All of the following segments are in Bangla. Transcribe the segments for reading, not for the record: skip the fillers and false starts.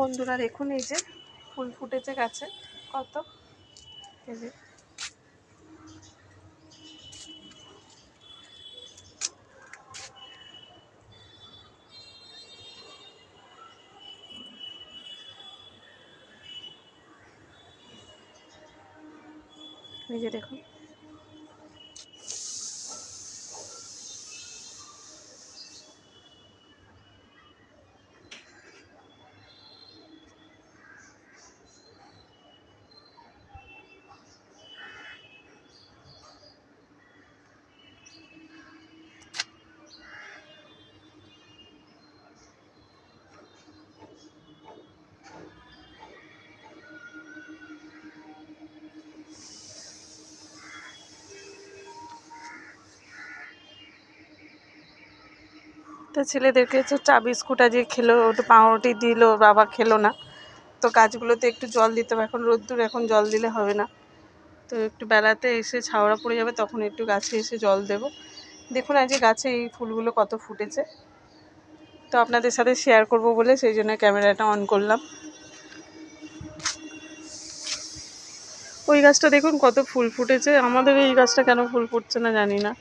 বন্ধুরা দেখুন এই যে ফুল ফুটেছে গাছে কত, এই যে দেখুন। তো ছেলেদেরকে হচ্ছে চা বিস্কুট আজকে খেলো, একটু পাউরুটি দিল, বাবা খেলো না। তো গাছগুলোতে একটু জল দিতে হবে, এখন রোদ্দুর, এখন জল দিলে হবে না। তো একটু বেলাতে এসে ছাওড়া পড়ে যাবে, তখন একটু গাছে এসে জল দেব। দেখুন আজকে গাছে এই ফুলগুলো কত ফুটেছে, তো আপনাদের সাথে শেয়ার করব বলে সেই জন্য ক্যামেরাটা অন করলাম। ওই গাছটা দেখুন কত ফুল ফুটেছে, আমাদের এই গাছটা কেন ফুল ফুটছে না জানি না,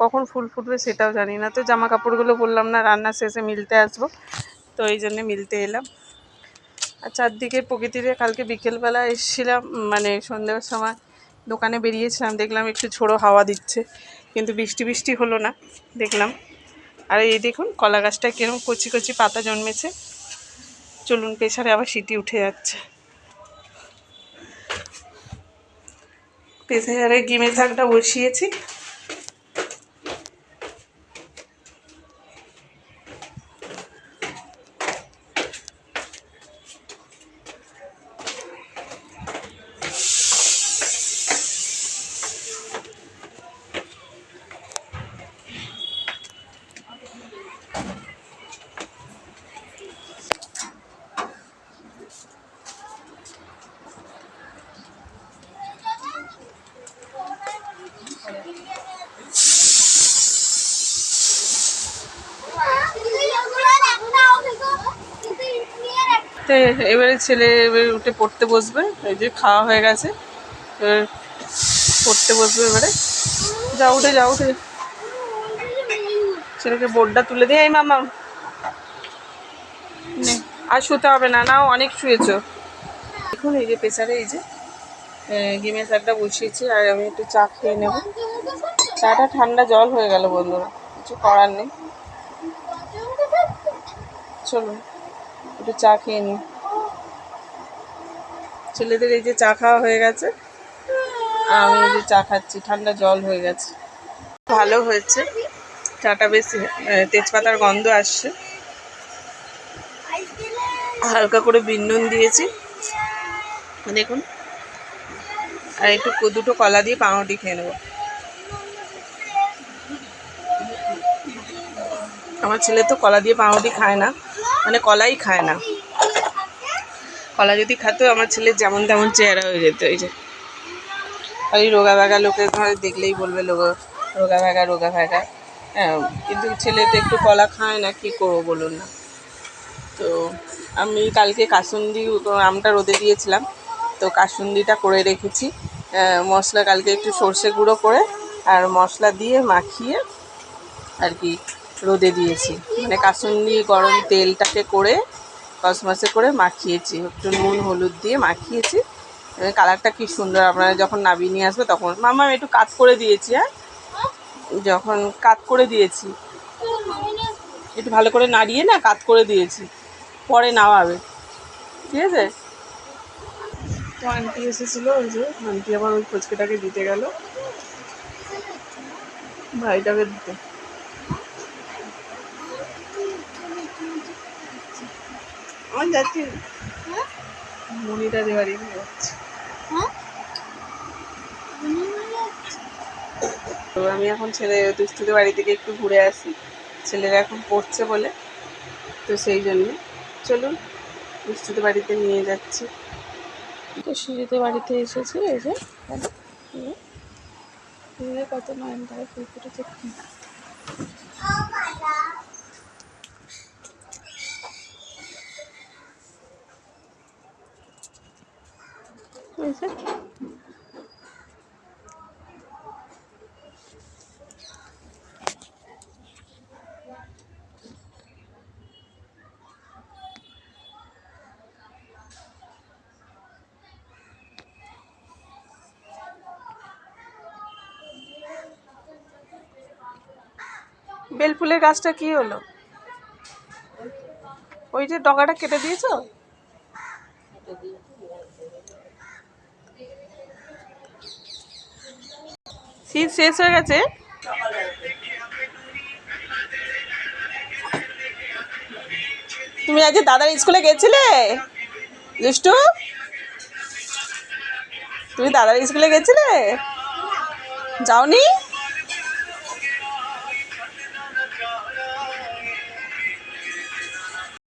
কখন ফুল ফুটবে সেটাও জানি না। তো জামা কাপড়গুলো বললাম না রান্না শেষে মিলতে আসবো, তো এই জন্যে মিলতে এলাম। আর চারদিকে প্রকৃতিরে কালকে বিকেলবেলা এসেছিলাম, মানে সন্ধ্যের সময় দোকানে বেরিয়েছিলাম, দেখলাম একটু ঝোড়ো হাওয়া দিচ্ছে, কিন্তু বৃষ্টি বৃষ্টি হলো না দেখলাম। আর এই দেখুন কলা গাছটা কিরকম কচি কচি পাতা জন্মেছে। চলুন, প্রেসারে আবার সিটি উঠে যাচ্ছে। প্রেসারে ডিমের ঝাঁকটা বসিয়েছি। তো এবারে ছেলে এবারে উঠে পড়তে বসবে, এই যে খাওয়া হয়ে গেছে, এবার পড়তে বসবে। এবারে যা উঠে যা উঠে, ছেলেকে বোর্ডটা তুলে দিয়ে, এই মামা আর শুতে হবে না, নাও অনেক শুয়েছ। দেখুন এই যে প্রেসারে এই যে ডিমের শাকটা বসিয়েছি, আর আমি একটু চা খেয়ে নেব। চাটা ঠান্ডা জল হয়ে গেল বন্ধুরা, কিছু করার নেই। চলুন একটু চা খেয়ে নিই। ছেলেদের এই যে চা খাওয়া হয়ে গেছে, আমি এই যে চা খাচ্ছি, ঠান্ডা জল হয়ে গেছে। ভালো হয়েছে চাটা, বেশ তেজপাতার গন্ধ আসছে, হালকা করে বিট নুন দিয়েছি দেখুন, আর একটু দুটো কলা দিয়ে পাউরুটি খেয়ে নেবো। আমার ছেলে তো কলা দিয়ে পাউরুটি খায় না, মানে কলাই খায় না। কলা যদি খাতো আমার ছেলের যেমন তেমন চেহারা হয়ে যেত। এই যে খালি রোগা ভাগা, লোকের ঘরে দেখলেই বলবে রোগা ভাগা রোগা ভাগা। হ্যাঁ, কিন্তু ছেলে তো একটু কলা খায় না, কী করবো বলুন না। তো আমি কালকে কাসুন্দি আমটা রোদে দিয়েছিলাম, তো কাসুন্দিটা করে রেখেছি। মশলা কালকে একটু সর্ষে গুঁড়ো করে আর মশলা দিয়ে মাখিয়ে আর কি রোদে দিয়েছি, মানে কাসুন্দি গরম তেলটাকে করে কসমসে করে মাখিয়েছি, একটু নুন হলুদ দিয়ে মাখিয়েছি। কালারটা কি সুন্দর, আপনারা যখন নাবিয়ে নিয়ে আসবে তখন। মামা আমি একটু কাট করে দিয়েছি, হ্যাঁ যখন কাট করে দিয়েছি, একটু ভালো করে নাড়িয়ে না কাট করে দিয়েছি, পরে নামাবে, ঠিক আছে। তো আন্টি এসেছিলো, ওই যে আন্টি আবার ওই ফুচকাটাকে দিতে গেল ভাইটাকে দিতে। আমার যাচ্ছি মনিটা দেওয়ারি যাচ্ছে। তো আমি এখন ছেলে দুষ্টুদের বাড়ি থেকে একটু ঘুরে আসি, ছেলেরা এখন পড়ছে বলে, তো সেই জন্য চলুন দুষ্টুদের বাড়িতে নিয়ে যাচ্ছি। তো সুজিদের বাড়িতে এসেছি, এই যে কত নয়নতারা ফুল ফুটেছে। বেলফুলের গাছটা কি হলো? ওই যে ডগাটা কেটে দিয়েছো? শীত শেষ হয়ে গেছে। তুমি আজ দাদার স্কুলে গেছিলে দুষ্টু? তুমি দাদার স্কুলে গেছিলে? যাওনি?